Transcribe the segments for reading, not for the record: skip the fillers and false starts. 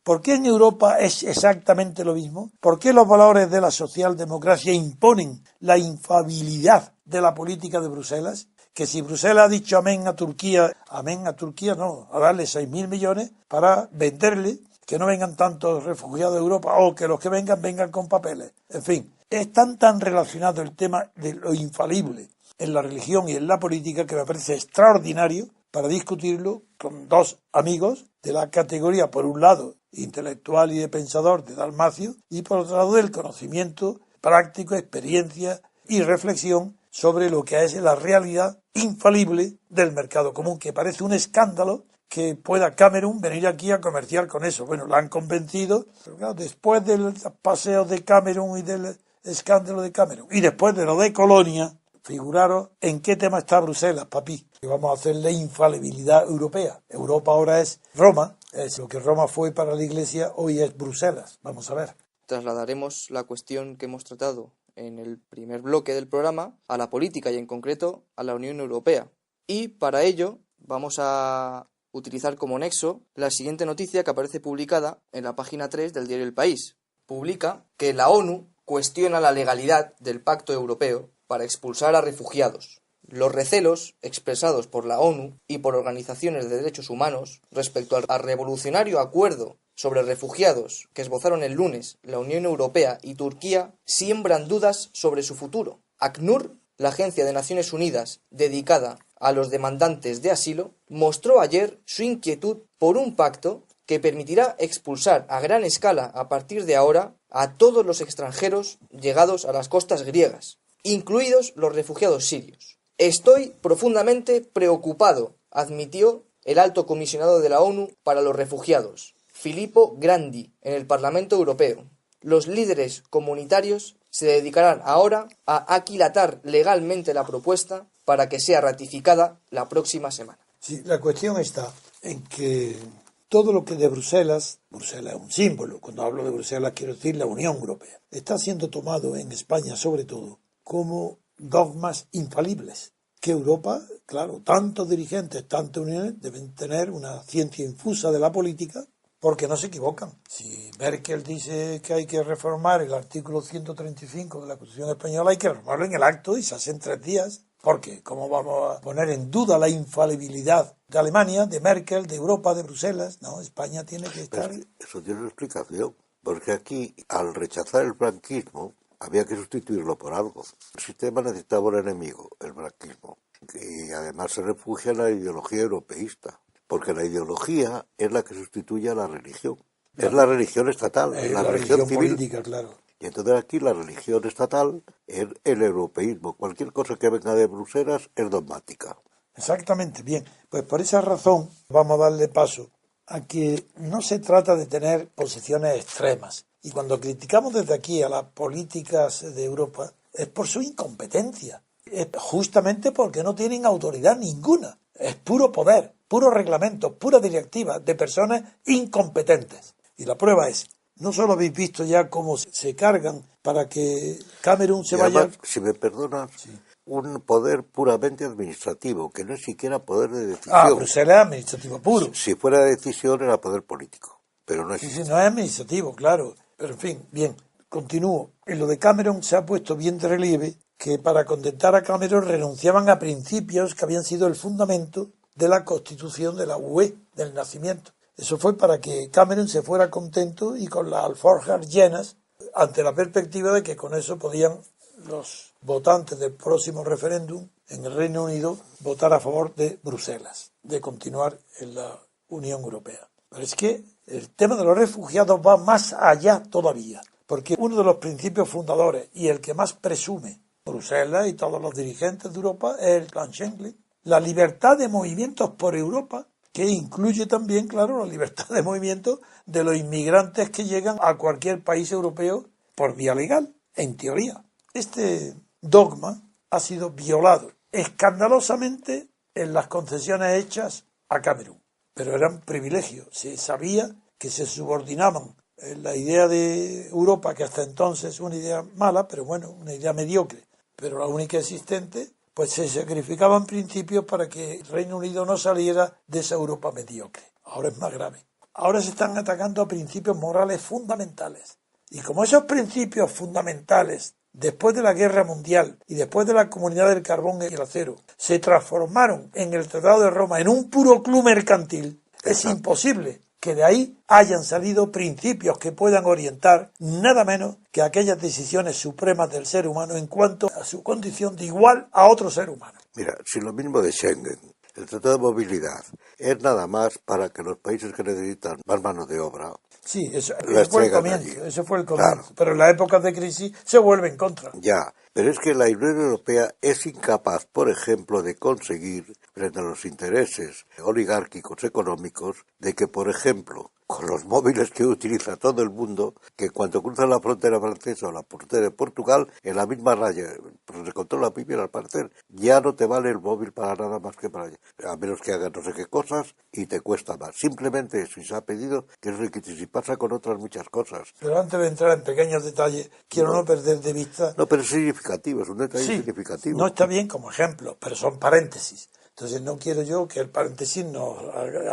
¿Por qué en Europa es exactamente lo mismo? ¿Por qué los valores de la socialdemocracia imponen la infalibilidad de la política de Bruselas? Que si Bruselas ha dicho amén a Turquía no, a darle 6.000 millones para venderle que no vengan tantos refugiados de Europa o que los que vengan con papeles. En fin, es tan relacionado el tema de lo infalible en la religión y en la política que me parece extraordinario para discutirlo con dos amigos de la categoría, por un lado, intelectual y de pensador de Dalmacio, y por otro lado, del conocimiento práctico, experiencia y reflexión sobre lo que es la realidad infalible del mercado común, que parece un escándalo que pueda Cameron venir aquí a comerciar con eso. Bueno, la han convencido, pero claro, después del paseo de Cameron y del escándalo de Cameron, y después de lo de Colonia, figuraros en qué tema está Bruselas, papi. Que vamos a hacer la infalibilidad europea. Europa ahora es Roma, es lo que Roma fue para la Iglesia, hoy es Bruselas. Vamos a ver. Trasladaremos la cuestión que hemos tratado en el primer bloque del programa a la política y en concreto a la Unión Europea. Y para ello vamos a utilizar como nexo la siguiente noticia que aparece publicada en la página 3 del diario El País. Publica que la ONU cuestiona la legalidad del Pacto Europeo para expulsar a refugiados. Los recelos expresados por la ONU y por organizaciones de derechos humanos respecto al revolucionario acuerdo sobre refugiados que esbozaron el lunes la Unión Europea y Turquía siembran dudas sobre su futuro. ACNUR, la agencia de Naciones Unidas dedicada a los demandantes de asilo, mostró ayer su inquietud por un pacto que permitirá expulsar a gran escala a partir de ahora a todos los extranjeros llegados a las costas griegas, incluidos los refugiados sirios. Estoy profundamente preocupado, admitió el alto comisionado de la ONU para los refugiados, Filippo Grandi, en el Parlamento Europeo. Los líderes comunitarios se dedicarán ahora a aquilatar legalmente la propuesta para que sea ratificada la próxima semana. Sí, la cuestión está en que todo lo que de Bruselas es un símbolo, cuando hablo de Bruselas quiero decir la Unión Europea, está siendo tomado en España sobre todo como dogmas infalibles, que Europa, claro, tantos dirigentes, tantas uniones deben tener una ciencia infusa de la política porque no se equivocan. Si Merkel dice que hay que reformar el artículo 135 de la Constitución Española, hay que reformarlo en el acto y se hace en 3 días. ¿Por qué? ¿Cómo vamos a poner en duda la infalibilidad de Alemania, de Merkel, de Europa, de Bruselas? No, España tiene que estar... Eso tiene una explicación, porque aquí, al rechazar el franquismo, había que sustituirlo por algo. El sistema necesitaba un enemigo, el franquismo, y además se refugia en la ideología europeísta, porque la ideología es la que sustituye a la religión. Claro. Es la religión estatal, la religión civil. Política, claro. Y entonces aquí la religión estatal es el europeísmo. Cualquier cosa que venga de Bruselas es dogmática. Exactamente, bien. Pues por esa razón vamos a darle paso a que no se trata de tener posiciones extremas. Y cuando criticamos desde aquí a las políticas de Europa es por su incompetencia. Es justamente porque no tienen autoridad ninguna. Es puro poder, puro reglamento, pura directiva de personas incompetentes. Y la prueba es, no solo habéis visto ya cómo se cargan para que Cameron se además, vaya... Si me perdonas, sí. Un poder puramente administrativo, que no es siquiera poder de decisión. Bruselas es administrativo puro. Si fuera decisión era poder político, pero no es... Sí, no es administrativo, claro. Pero en fin, bien, continúo. En lo de Cameron se ha puesto bien de relieve que para contentar a Cameron renunciaban a principios que habían sido el fundamento de la constitución de la UE, del nacimiento. Eso fue para que Cameron se fuera contento y con las alforjas llenas ante la perspectiva de que con eso podían los votantes del próximo referéndum en el Reino Unido votar a favor de Bruselas, de continuar en la Unión Europea. Pero es que el tema de los refugiados va más allá todavía, porque uno de los principios fundadores y el que más presume Bruselas y todos los dirigentes de Europa es el plan Schengen, la libertad de movimientos por Europa, que incluye también, claro, la libertad de movimiento de los inmigrantes que llegan a cualquier país europeo por vía legal, en teoría. Este dogma ha sido violado escandalosamente en las concesiones hechas a Cameron, pero eran privilegios. Se sabía que se subordinaban la idea de Europa, que hasta entonces una idea mala, pero bueno, una idea mediocre, pero la única existente, pues se sacrificaban principios para que el Reino Unido no saliera de esa Europa mediocre. Ahora es más grave. ahora se están atacando a principios morales fundamentales. Y como esos principios fundamentales, después de la Guerra Mundial y después de la Comunidad del Carbón y el Acero, se transformaron en el Tratado de Roma en un puro club mercantil, es imposible que de ahí hayan salido principios que puedan orientar nada menos que aquellas decisiones supremas del ser humano en cuanto a su condición de igual a otro ser humano. Mira, si lo mismo de Schengen, el Tratado de Movilidad, es nada más para que los países que necesitan más mano de obra... Sí, eso fue el comienzo, eso fue el comienzo. Claro. Pero en las épocas de crisis se vuelve en contra. Ya, pero es que la Unión Europea es incapaz, por ejemplo, de conseguir, frente a los intereses oligárquicos económicos, de que, por ejemplo, con los móviles que utiliza todo el mundo, que cuando cruzan la frontera francesa o la frontera de Portugal, en la misma raya, pues se controla muy bien al parecer, ya no te vale el móvil para nada más que para allá, a menos que hagas no sé qué cosas y te cuesta más. Simplemente eso, y se ha pedido que es requisito, y pasa con otras muchas cosas. Pero antes de entrar en pequeños detalles, quiero no perder de vista... No, pero es significativo, es un detalle Sí, significativo. no está bien como ejemplo, pero son paréntesis. Entonces no quiero yo que el paréntesis no...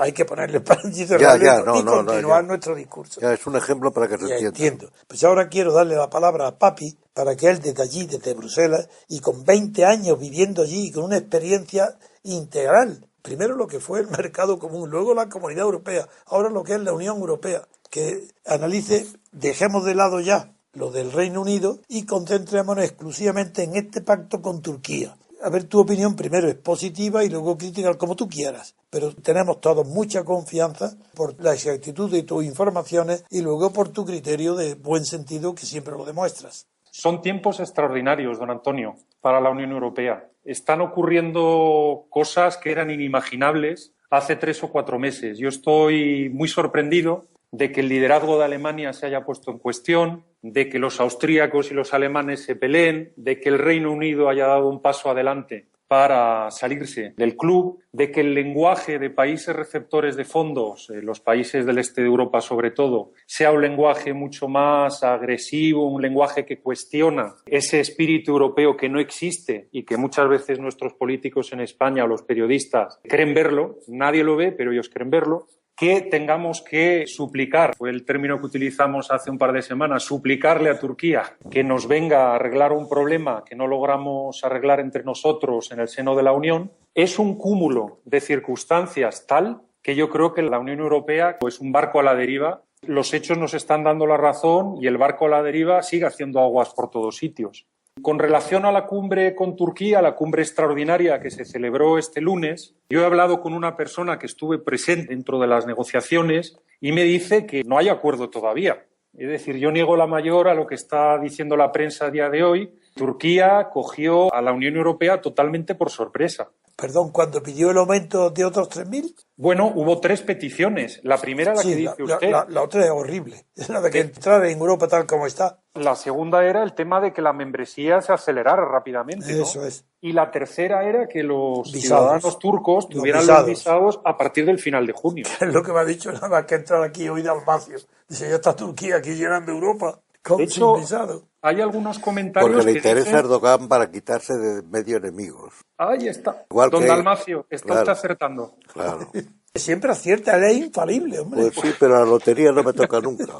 Hay que ponerle paréntesis y continuar nuestro discurso. Ya, es un ejemplo para que se entienda. Entiendo. Pues ahora quiero darle la palabra a Papi para que él desde allí, desde Bruselas, y con 20 años viviendo allí, y con una experiencia integral, primero lo que fue el mercado común, luego la Comunidad Europea, ahora lo que es la Unión Europea, que analice, dejemos de lado ya lo del Reino Unido y concentrémonos exclusivamente en este pacto con Turquía. A ver, tu opinión primero es positiva y luego crítica, como tú quieras, pero tenemos todos mucha confianza por la exactitud de tus informaciones y luego por tu criterio de buen sentido que siempre lo demuestras. Son tiempos extraordinarios, don Antonio, para la Unión Europea. Están ocurriendo cosas que eran inimaginables hace 3 o 4 meses. Yo estoy muy sorprendido de que el liderazgo de Alemania se haya puesto en cuestión, de que los austríacos y los alemanes se peleen, de que el Reino Unido haya dado un paso adelante para salirse del club, de que el lenguaje de países receptores de fondos, los países del este de Europa sobre todo, sea un lenguaje mucho más agresivo, un lenguaje que cuestiona ese espíritu europeo que no existe y que muchas veces nuestros políticos en España o los periodistas creen verlo, nadie lo ve, pero ellos creen verlo. Que tengamos que suplicar, fue el término que utilizamos hace un par de semanas, suplicarle a Turquía que nos venga a arreglar un problema que no logramos arreglar entre nosotros en el seno de la Unión, es un cúmulo de circunstancias tal que yo creo que la Unión Europea es un barco a la deriva. Los hechos nos están dando la razón y el barco a la deriva sigue haciendo aguas por todos sitios. Con relación a la cumbre con Turquía, la cumbre extraordinaria que se celebró este lunes, yo he hablado con una persona que estuve presente dentro de las negociaciones y me dice que no hay acuerdo todavía. Es decir, yo niego la mayor a lo que está diciendo la prensa a día de hoy. Turquía cogió a la Unión Europea totalmente por sorpresa. Perdón, cuando pidió el aumento de otros 3.000. Bueno, hubo 3 peticiones. La primera, la que dice usted. La otra es horrible. Es la de que entrar en Europa tal como está. La segunda era el tema de que la membresía se acelerara rápidamente, ¿no? Eso es. Y la tercera era que los ciudadanos turcos tuvieran los visados a partir del final de junio. Es lo que me ha dicho nada más que entrar aquí hoy de Almacio. Dice, ya está Turquía aquí llenando Europa. De hecho, sin visado. Hay algunos comentarios porque le que interesa dicen... a Erdogan para quitarse de medio enemigos. Ahí está. Igual Don que... Dalmacio, está claro, usted acertando. Claro. Siempre acierta, él es infalible, hombre. Pues sí, pero la lotería no me toca nunca.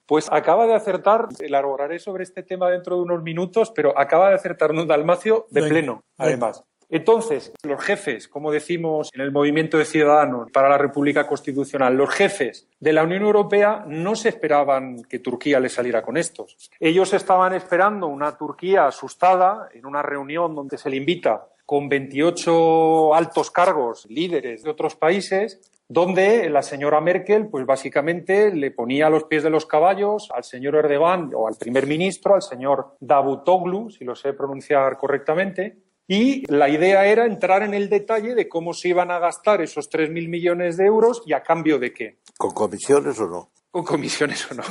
Pues acaba de acertar, elaboraré sobre este tema dentro de unos minutos, pero acaba de acertar don Dalmacio de pleno, además. Entonces, los jefes, como decimos en el Movimiento de Ciudadanos para la República Constitucional, los jefes de la Unión Europea no se esperaban que Turquía les saliera con estos. Ellos estaban esperando una Turquía asustada en una reunión donde se le invita con 28 altos cargos, líderes de otros países, donde la señora Merkel, pues básicamente le ponía a los pies de los caballos al señor Erdogan o al primer ministro, al señor Davutoglu, si lo sé pronunciar correctamente, y la idea era entrar en el detalle de cómo se iban a gastar esos 3.000 millones de euros y a cambio de qué. ¿Con comisiones o no? Con comisiones o no,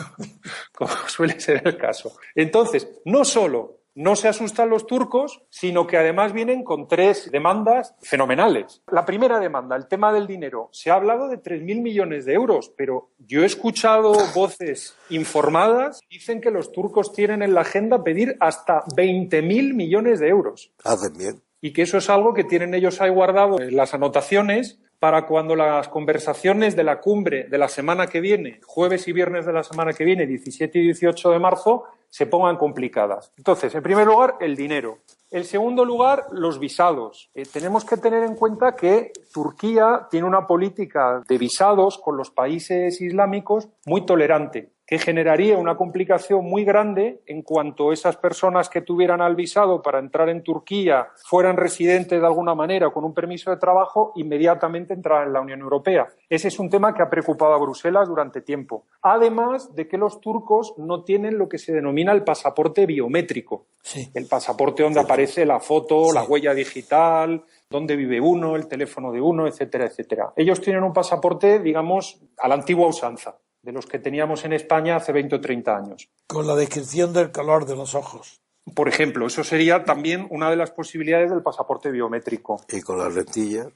como suele ser el caso. Entonces, no solo no se asustan los turcos, sino que además vienen con 3 demandas fenomenales. La primera demanda, el tema del dinero. Se ha hablado de 3.000 millones de euros, pero yo he escuchado voces informadas que dicen que los turcos tienen en la agenda pedir hasta 20.000 millones de euros. Hacen bien. Y que eso es algo que tienen ellos ahí guardado en las anotaciones para cuando las conversaciones de la cumbre de la semana que viene, jueves y viernes de la semana que viene, 17 y 18 de marzo, se pongan complicadas. Entonces, en primer lugar, el dinero. En segundo lugar, los visados. Tenemos que tener en cuenta que Turquía tiene una política de visados con los países islámicos muy tolerante, que generaría una complicación muy grande en cuanto esas personas que tuvieran el visado para entrar en Turquía fueran residentes de alguna manera o con un permiso de trabajo, inmediatamente entraran en la Unión Europea. Ese es un tema que ha preocupado a Bruselas durante tiempo. Además de que los turcos no tienen lo que se denomina el pasaporte biométrico. Sí. El pasaporte donde aparece la foto, Sí. la huella digital, dónde vive uno, el teléfono de uno, etcétera, etcétera. Ellos tienen un pasaporte, digamos, a la antigua usanza, de los que teníamos en España hace 20 o 30 años. Con la descripción del color de los ojos. Por ejemplo, eso sería también una de las posibilidades del pasaporte biométrico. Y con las lentillas.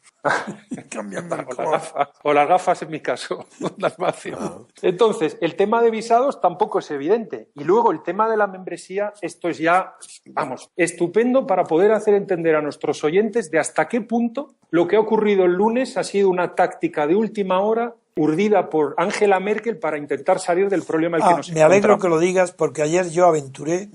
Cambiando el O las color. gafas, o las gafas en mi caso, las vacío. Claro. Entonces, el tema de visados tampoco es evidente. Y luego el tema de la membresía, esto es ya, vamos, estupendo para poder hacer entender a nuestros oyentes de hasta qué punto lo que ha ocurrido el lunes ha sido una táctica de última hora urdida por Angela Merkel para intentar salir del problema en el que nos Me alegro encontramos. que lo digas porque ayer yo aventuré,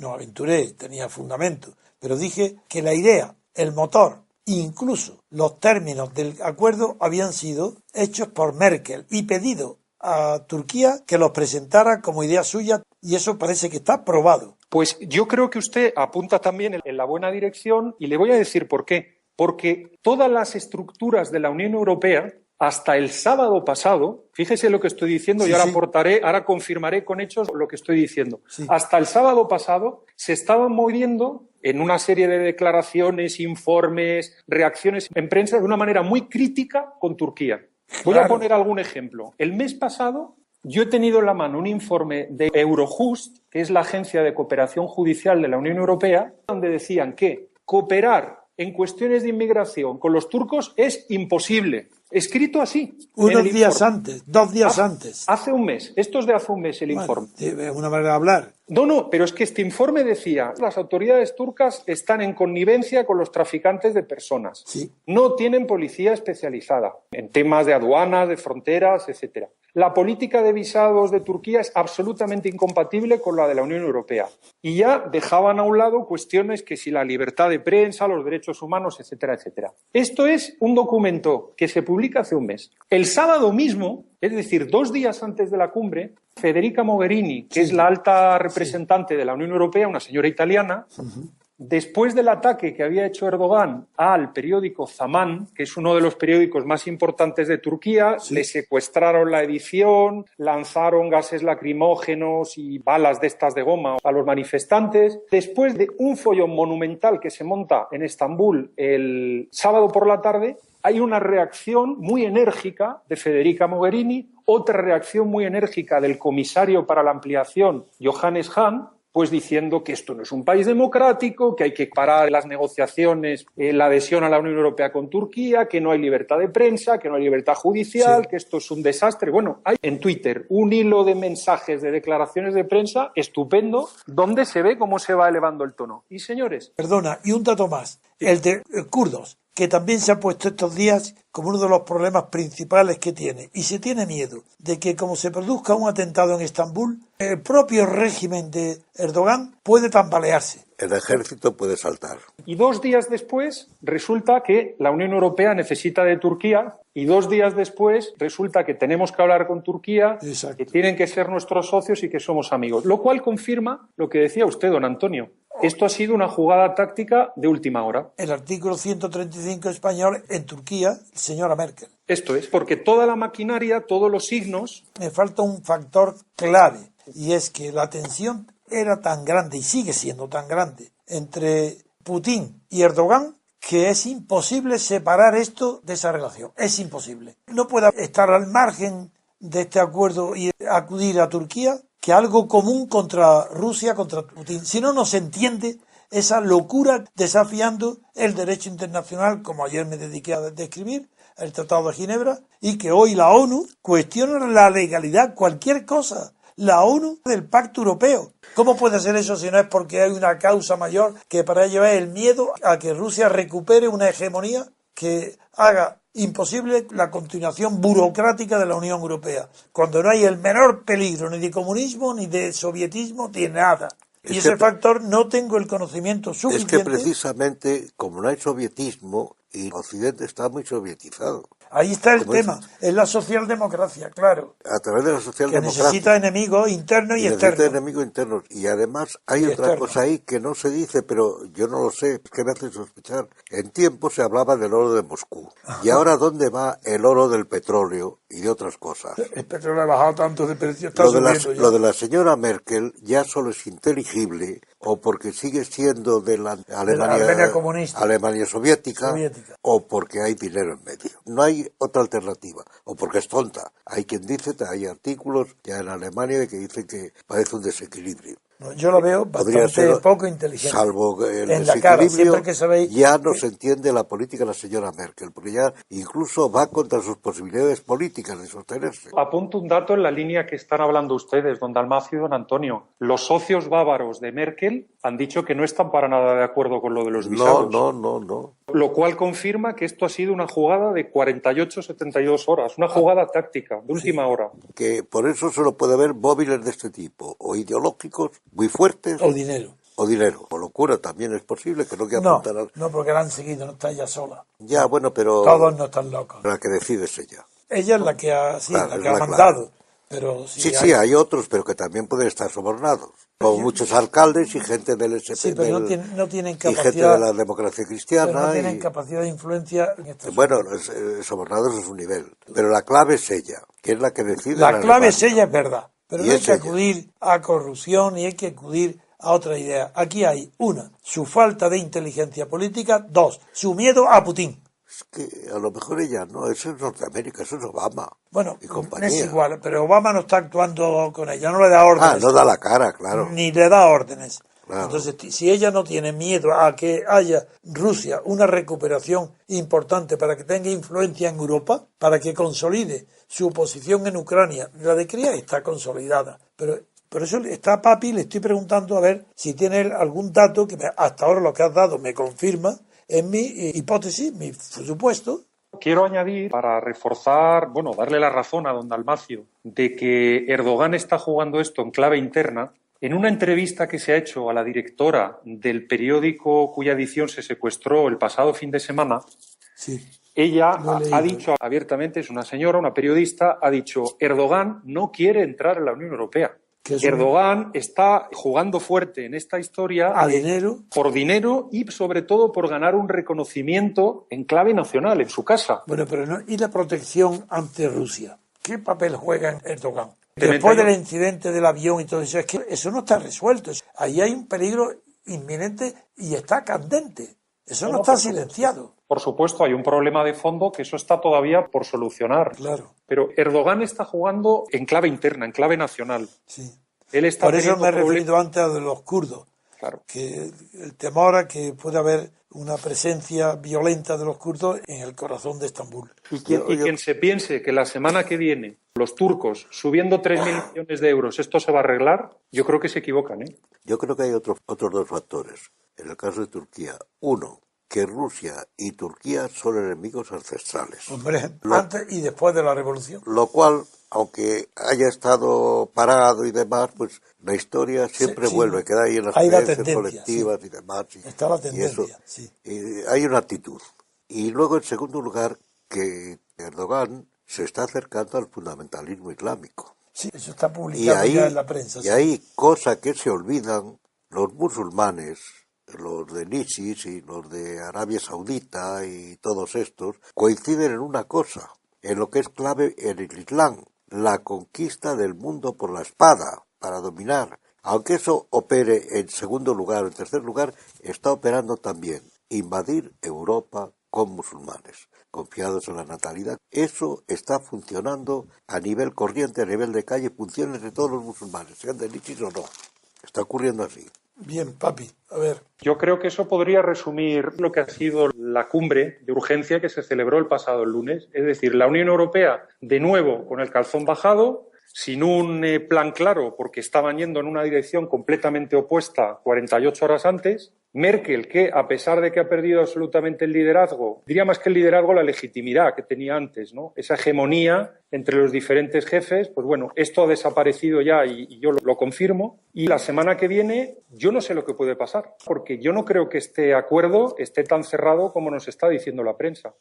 tenía fundamento, pero dije que la idea, el motor, incluso los términos del acuerdo habían sido hechos por Merkel y pedido a Turquía que los presentara como idea suya y eso parece que está probado. Pues yo creo que usted apunta también en la buena dirección y le voy a decir por qué. Porque todas las estructuras de la Unión Europea, hasta el sábado pasado, fíjese lo que estoy diciendo Sí, y ahora sí. ahora confirmaré con hechos lo que estoy diciendo. Sí. Hasta el sábado pasado se estaban moviendo en una serie de declaraciones, informes, reacciones en prensa de una manera muy crítica con Turquía. Voy a Claro. poner algún ejemplo. El mes pasado yo he tenido en la mano un informe de Eurojust, que es la Agencia de Cooperación Judicial de la Unión Europea, donde decían que cooperar en cuestiones de inmigración con los turcos es imposible. Escrito así. en Unos el días informe. antes, 2 días antes. Hace un mes. Esto es de hace un mes el Bueno, informe. es una manera de hablar. No, pero es que este informe decía las autoridades turcas están en connivencia con los traficantes de personas. Sí. No tienen policía especializada en temas de aduanas, de fronteras, etcétera. La política de visados de Turquía es absolutamente incompatible con la de la Unión Europea. Y ya dejaban a un lado cuestiones que si la libertad de prensa, los derechos humanos, etcétera, etcétera. Esto es un documento que se publica hace un mes. El sábado mismo, es decir, 2 días antes de la cumbre, Federica Mogherini, que es la alta representante de la Unión Europea, una señora italiana, después del ataque que había hecho Erdogan al periódico Zaman, que es uno de los periódicos más importantes de Turquía, le secuestraron la edición, lanzaron gases lacrimógenos y balas de estas de goma a los manifestantes. Después de un follón monumental que se monta en Estambul el sábado por la tarde, hay una reacción muy enérgica de Federica Mogherini, otra reacción muy enérgica del comisario para la ampliación, Johannes Hahn, pues diciendo que esto no es un país democrático, que hay que parar las negociaciones, la adhesión a la Unión Europea con Turquía, que no hay libertad de prensa, que no hay libertad judicial, que esto es un desastre. Bueno, hay en Twitter un hilo de mensajes, de declaraciones de prensa estupendo, donde se ve cómo se va elevando el tono. Y señores, Perdona, y un dato más, el de kurdos, que también se ha puesto estos días como uno de los problemas principales que tiene. Y se tiene miedo de que como se produzca un atentado en Estambul, el propio régimen de Erdogan puede tambalearse. El ejército puede saltar. y 2 días después resulta que la Unión Europea necesita de Turquía y 2 días después resulta que tenemos que hablar con Turquía, Exacto. que tienen que ser nuestros socios y que somos amigos. Lo cual confirma lo que decía usted, don Antonio. Esto ha sido una jugada táctica de última hora. El artículo 135 español en Turquía, señora Merkel. Esto es, porque toda la maquinaria, todos los signos... Me falta un factor clave y es que la tensión era tan grande y sigue siendo tan grande entre Putin y Erdogan que es imposible separar esto de esa relación. Es imposible. No puede estar al margen de este acuerdo y acudir a Turquía que algo común contra Rusia, contra Putin. Si no, no se entiende esa locura desafiando el derecho internacional, como ayer me dediqué a describir, el Tratado de Ginebra, y que hoy la ONU cuestiona la legalidad, cualquier cosa. La ONU del Pacto Europeo. ¿Cómo puede ser eso si no es porque hay una causa mayor que para ello es el miedo a que Rusia recupere una hegemonía que haga imposible la continuación burocrática de la Unión Europea, cuando no hay el menor peligro ni de comunismo, ni de sovietismo, ni de nada. Y ese factor no tengo el conocimiento suficiente. Es que precisamente, como no hay sovietismo, y Occidente está muy sovietizado. Ahí está el tema, es la socialdemocracia, claro. A través de la socialdemocracia. Que necesita enemigos internos y externos. Necesita enemigos internos. Y además hay otra cosa ahí que no se dice, pero yo no lo sé, es que me hace sospechar. En tiempo se hablaba del oro de Moscú. Ajá. Y ahora, ¿dónde va el oro del petróleo y de otras cosas? El petróleo ha bajado tanto de precio, está lo de la señora Merkel ya solo es inteligible, o porque sigue siendo de la Alemania comunista, Alemania soviética, o porque hay dinero en medio. No hay otra alternativa, o porque es tonta. Hay quien dice, hay artículos ya en Alemania que dicen que parece un desequilibrio. No, yo lo veo bastante poco inteligente. Salvo el en la cara, siempre que sabéis ya no se entiende la política de la señora Merkel, porque ya incluso va contra sus posibilidades políticas de sostenerse. Apunto un dato en la línea que están hablando ustedes, don Dalmacio y don Antonio. Los socios bávaros de Merkel han dicho que no están para nada de acuerdo con lo de los visados. No. Lo cual confirma que esto ha sido una jugada de 48-72 horas, una jugada táctica de última hora. Que por eso solo puede haber móviles de este tipo, o ideológicos muy fuertes. O dinero. O locura también es posible, que no quiera apuntar al... No, porque la han seguido, no está ella sola. Ya, bueno, pero... Todos no están locos. La que decide es ella. Ella es la que ha, mandado. Pero sí, hay otros, pero que también pueden estar sobornados. Como muchos alcaldes y gente del SP. Sí, pero no tienen capacidad. Y gente de la democracia cristiana. Pero no tienen capacidad de influencia en estos sobornados es un nivel. Pero la clave es ella, que es la que decide. La clave es ella, es verdad. Pero no hay que acudir a corrupción y hay que acudir a otra idea. Aquí hay, una, su falta de inteligencia política. Dos, su miedo a Putin. Es que a lo mejor ella no, eso es Norteamérica, eso es Obama. Bueno, no es igual, pero Obama no está actuando con ella, no le da órdenes. No da la cara, claro. Ni le da órdenes. Claro. Entonces, si ella no tiene miedo a que haya Rusia una recuperación importante para que tenga influencia en Europa, para que consolide su posición en Ucrania, la de Cría está consolidada, pero por eso está Papi, le estoy preguntando a ver si tiene algún dato que hasta ahora lo que has dado me confirma en mi hipótesis, mi supuesto. Quiero añadir, para reforzar, darle la razón a don Dalmacio, de que Erdogan está jugando esto en clave interna. En una entrevista que se ha hecho a la directora del periódico cuya edición se secuestró el pasado fin de semana, sí, ella ha dicho abiertamente, es una señora, una periodista, ha dicho: Erdogan no quiere entrar en la Unión Europea. Erdogan está jugando fuerte en esta historia por dinero y sobre todo por ganar un reconocimiento en clave nacional en su casa. Bueno, pero no, ¿y la protección ante Rusia? ¿Qué papel juega Erdogan? Después del incidente del avión y todo eso, es que eso no está resuelto. Ahí hay un peligro inminente y está candente. Eso no está silenciado. Por supuesto, hay un problema de fondo que eso está todavía por solucionar. Claro. Pero Erdogan está jugando en clave interna, en clave nacional. Sí. Él está por eso me he referido antes a los kurdos. Claro. Que el temor a que pueda haber una presencia violenta de los kurdos en el corazón de Estambul. Y quien se piense que la semana que viene los turcos subiendo 3.000 millones de euros esto se va a arreglar, yo creo que se equivocan. Yo creo que hay otros dos factores. En el caso de Turquía, uno, que Rusia y Turquía son enemigos ancestrales. Hombre, antes y después de la revolución. Lo cual, aunque haya estado parado y demás, pues la historia siempre vuelve, queda ahí en las creencias colectivas y demás. Está la tendencia, hay una actitud. Y luego, en segundo lugar, que Erdogan se está acercando al fundamentalismo islámico. Sí, eso está publicado ya en la prensa. Y hay cosas que se olvidan los musulmanes, los de ISIS y los de Arabia Saudita y todos estos, coinciden en una cosa, en lo que es clave en el Islam, la conquista del mundo por la espada, para dominar. Aunque eso opere en segundo lugar o en tercer lugar, está operando también invadir Europa con musulmanes, confiados en la natalidad. Eso está funcionando a nivel corriente, a nivel de calle, funciona entre todos los musulmanes, sean de ISIS o no. Está ocurriendo así. Bien, Papi, a ver. Yo creo que eso podría resumir lo que ha sido la cumbre de urgencia que se celebró el pasado lunes. Es decir, la Unión Europea, de nuevo, con el calzón bajado, sin un plan claro, porque estaban yendo en una dirección completamente opuesta 48 horas antes, Merkel, que a pesar de que ha perdido absolutamente el liderazgo, diría más que el liderazgo, la legitimidad que tenía antes, ¿no? Esa hegemonía entre los diferentes jefes, pues bueno, esto ha desaparecido ya y yo lo confirmo. Y la semana que viene yo no sé lo que puede pasar, porque yo no creo que este acuerdo esté tan cerrado como nos está diciendo la prensa.